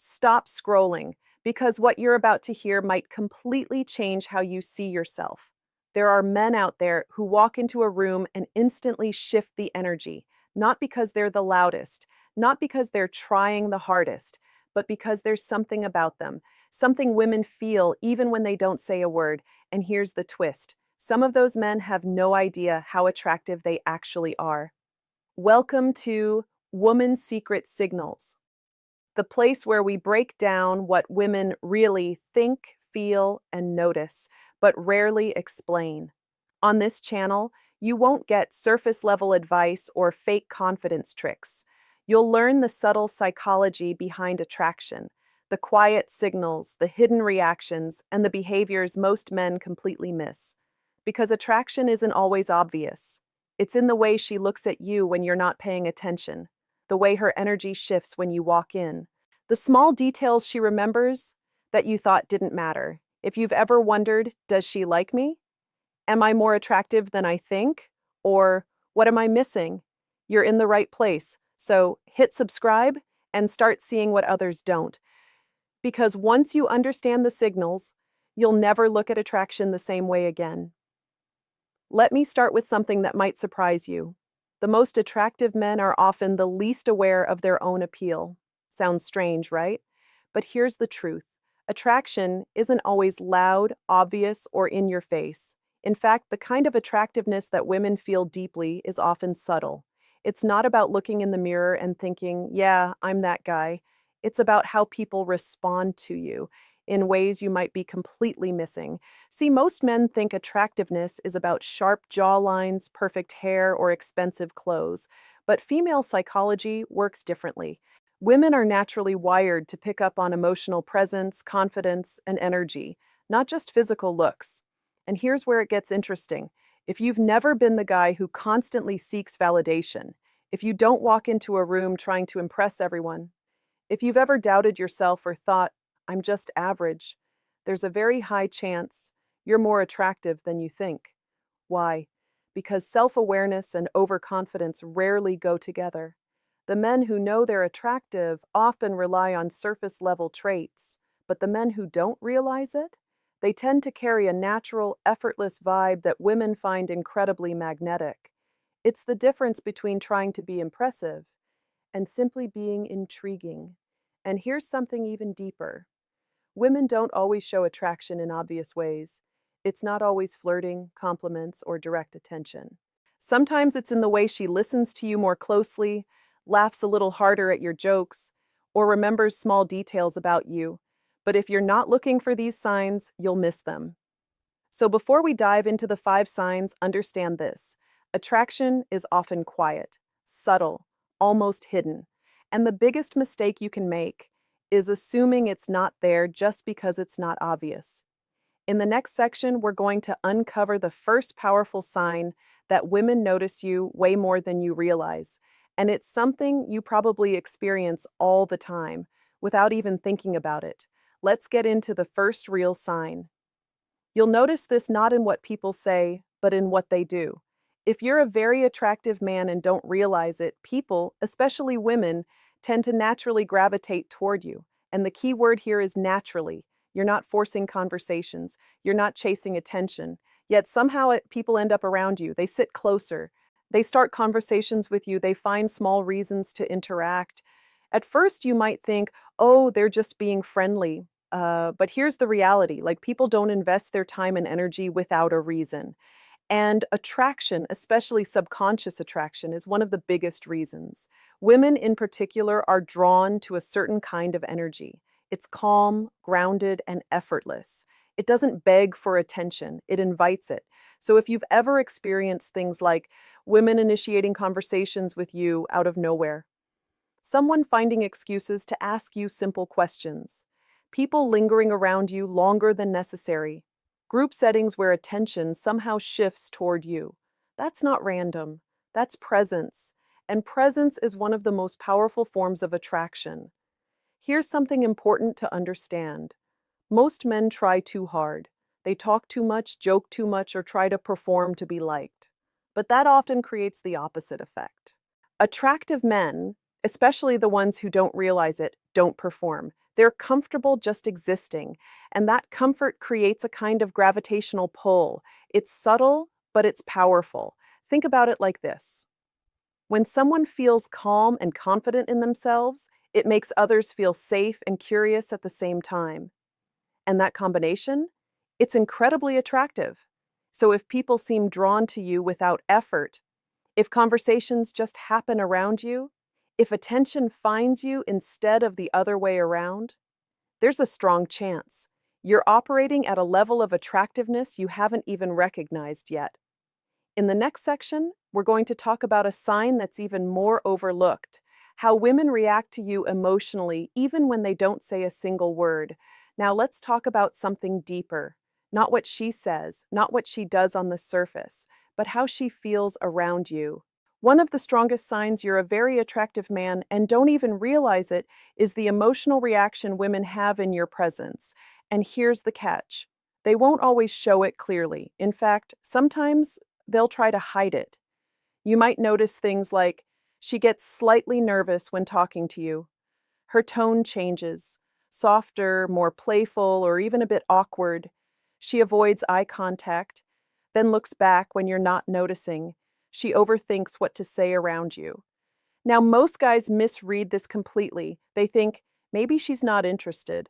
Stop scrolling, because what you're about to hear might completely change how you see yourself. There are men out there who walk into a room and instantly shift the energy, not because they're the loudest, not because they're trying the hardest, but because there's something about them, something women feel even when they don't say a word. And here's the twist: some of those men have no idea how attractive they actually are. Welcome to Woman's Secret Signals, the place where we break down what women really think, feel, and notice, but rarely explain. On this channel, you won't get surface level advice or fake confidence tricks. You'll learn the subtle psychology behind attraction, the quiet signals, the hidden reactions, and the behaviors most men completely miss. Because attraction isn't always obvious. It's in the way she looks at you when you're not paying attention, the way her energy shifts when you walk in, the small details she remembers that you thought didn't matter. If you've ever wondered, does she like me? Am I more attractive than I think? Or what am I missing? You're in the right place. So hit subscribe and start seeing what others don't. Because once you understand the signals, you'll never look at attraction the same way again. Let me start with something that might surprise you. The most attractive men are often the least aware of their own appeal. Sounds strange, right? But here's the truth. Attraction isn't always loud, obvious, or in your face. In fact, the kind of attractiveness that women feel deeply is often subtle. It's not about looking in the mirror and thinking, yeah, I'm that guy. It's about how people respond to you in ways you might be completely missing. See, most men think attractiveness is about sharp jawlines, perfect hair, or expensive clothes, but female psychology works differently. Women are naturally wired to pick up on emotional presence, confidence, and energy, not just physical looks. And here's where it gets interesting. If you've never been the guy who constantly seeks validation, if you don't walk into a room trying to impress everyone, if you've ever doubted yourself or thought, I'm just average, there's a very high chance you're more attractive than you think. Why? Because self-awareness and overconfidence rarely go together. The men who know they're attractive often rely on surface-level traits, but the men who don't realize it, they tend to carry a natural, effortless vibe that women find incredibly magnetic. It's the difference between trying to be impressive and simply being intriguing. And here's something even deeper. Women don't always show attraction in obvious ways. It's not always flirting, compliments, or direct attention. Sometimes it's in the way she listens to you more closely, laughs a little harder at your jokes, or remembers small details about you. But if you're not looking for these signs, you'll miss them. So before we dive into the 5 signs, understand this. Attraction is often quiet, subtle, almost hidden. And the biggest mistake you can make is assuming it's not there just because it's not obvious. In the next section, we're going to uncover the first powerful sign that women notice you way more than you realize. And it's something you probably experience all the time without even thinking about it. Let's get into the first real sign. You'll notice this not in what people say, but in what they do. If you're a very attractive man and don't realize it, people, especially women, tend to naturally gravitate toward you. And the key word here is naturally. You're not forcing conversations. You're not chasing attention. Yet somehow people end up around you. They sit closer. They start conversations with you. They find small reasons to interact. At first, you might think, oh, they're just being friendly. But here's the reality. Like, people don't invest their time and energy without a reason. And attraction, especially subconscious attraction, is one of the biggest reasons. Women in particular are drawn to a certain kind of energy. It's calm, grounded, and effortless. It doesn't beg for attention, it invites it. So if you've ever experienced things like women initiating conversations with you out of nowhere, someone finding excuses to ask you simple questions, people lingering around you longer than necessary, group settings where attention somehow shifts toward you. That's not random. That's presence. And presence is one of the most powerful forms of attraction. Here's something important to understand. Most men try too hard. They talk too much, joke too much, or try to perform to be liked. But that often creates the opposite effect. Attractive men, especially the ones who don't realize it, don't perform. They're comfortable just existing, and that comfort creates a kind of gravitational pull. It's subtle, but it's powerful. Think about it like this. When someone feels calm and confident in themselves, it makes others feel safe and curious at the same time. And that combination, it's incredibly attractive. So if people seem drawn to you without effort, if conversations just happen around you, if attention finds you instead of the other way around, there's a strong chance you're operating at a level of attractiveness you haven't even recognized yet. In the next section, we're going to talk about a sign that's even more overlooked, how women react to you emotionally even when they don't say a single word. Now let's talk about something deeper. Not what she says, not what she does on the surface, but how she feels around you. One of the strongest signs you're a very attractive man and don't even realize it is the emotional reaction women have in your presence. And here's the catch. They won't always show it clearly. In fact, sometimes they'll try to hide it. You might notice things like she gets slightly nervous when talking to you. Her tone changes, softer, more playful, or even a bit awkward. She avoids eye contact, then looks back when you're not noticing. She overthinks what to say around you. Now, most guys misread this completely. They think, maybe she's not interested.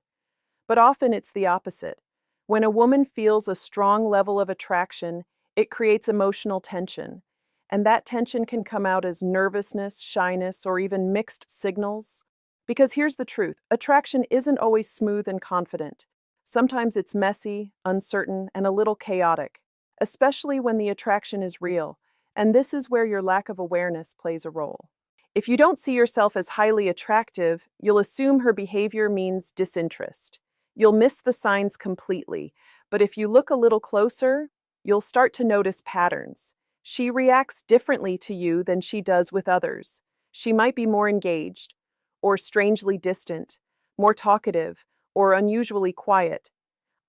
But often it's the opposite. When a woman feels a strong level of attraction, it creates emotional tension. And that tension can come out as nervousness, shyness, or even mixed signals. Because here's the truth, attraction isn't always smooth and confident. Sometimes it's messy, uncertain, and a little chaotic, especially when the attraction is real. And this is where your lack of awareness plays a role. If you don't see yourself as highly attractive, you'll assume her behavior means disinterest. You'll miss the signs completely. But if you look a little closer, you'll start to notice patterns. She reacts differently to you than she does with others. She might be more engaged, or strangely distant, more talkative, or unusually quiet.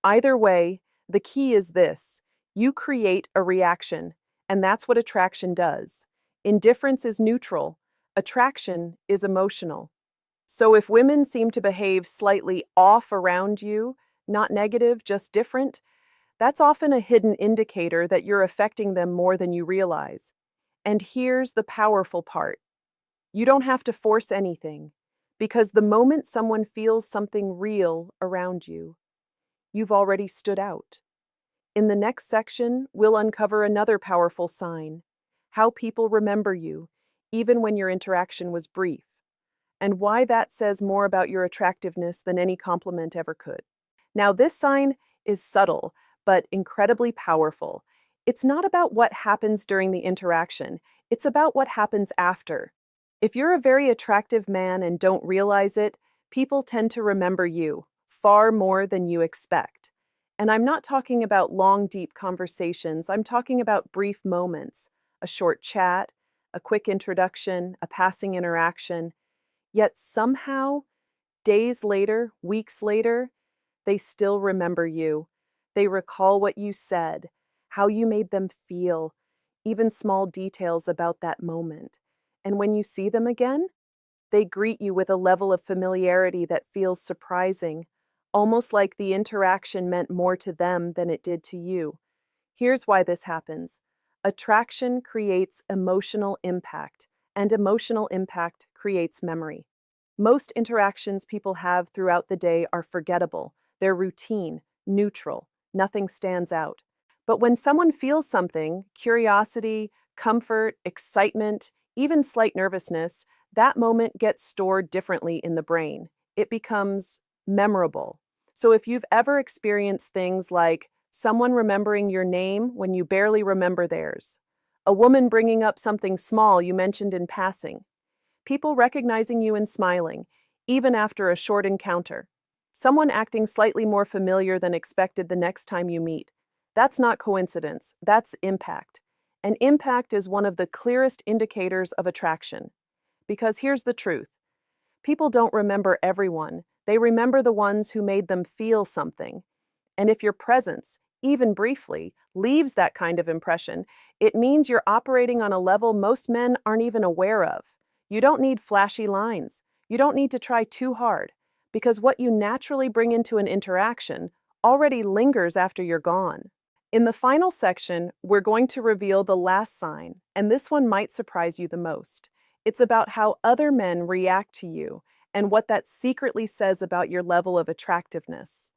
Either way, the key is this. You create a reaction, and that's what attraction does. Indifference is neutral. Attraction is emotional. So if women seem to behave slightly off around you, not negative, just different, that's often a hidden indicator that you're affecting them more than you realize. And here's the powerful part. You don't have to force anything, because the moment someone feels something real around you, you've already stood out. In the next section, we'll uncover another powerful sign, how people remember you, even when your interaction was brief, and why that says more about your attractiveness than any compliment ever could. Now, this sign is subtle, but incredibly powerful. It's not about what happens during the interaction, it's about what happens after. If you're a very attractive man and don't realize it, people tend to remember you far more than you expect. And I'm not talking about long, deep conversations, I'm talking about brief moments, a short chat, a quick introduction, a passing interaction. Yet somehow, days later, weeks later, they still remember you. They recall what you said, how you made them feel, even small details about that moment. And when you see them again, they greet you with a level of familiarity that feels surprising, almost like the interaction meant more to them than it did to you. Here's why this happens. Attraction creates emotional impact, and emotional impact creates memory. Most interactions people have throughout the day are forgettable. They're routine, neutral, nothing stands out. But when someone feels something, curiosity, comfort, excitement, even slight nervousness, that moment gets stored differently in the brain. It becomes memorable. So if you've ever experienced things like someone remembering your name when you barely remember theirs, a woman bringing up something small you mentioned in passing, people recognizing you and smiling, even after a short encounter, someone acting slightly more familiar than expected the next time you meet, that's not coincidence, that's impact. And impact is one of the clearest indicators of attraction. Because here's the truth. People don't remember everyone. They remember the ones who made them feel something. And if your presence, even briefly, leaves that kind of impression, it means you're operating on a level most men aren't even aware of. You don't need flashy lines. You don't need to try too hard. because what you naturally bring into an interaction already lingers after you're gone. In the final section, we're going to reveal the last sign, and this one might surprise you the most. It's about how other men react to you and what that secretly says about your level of attractiveness.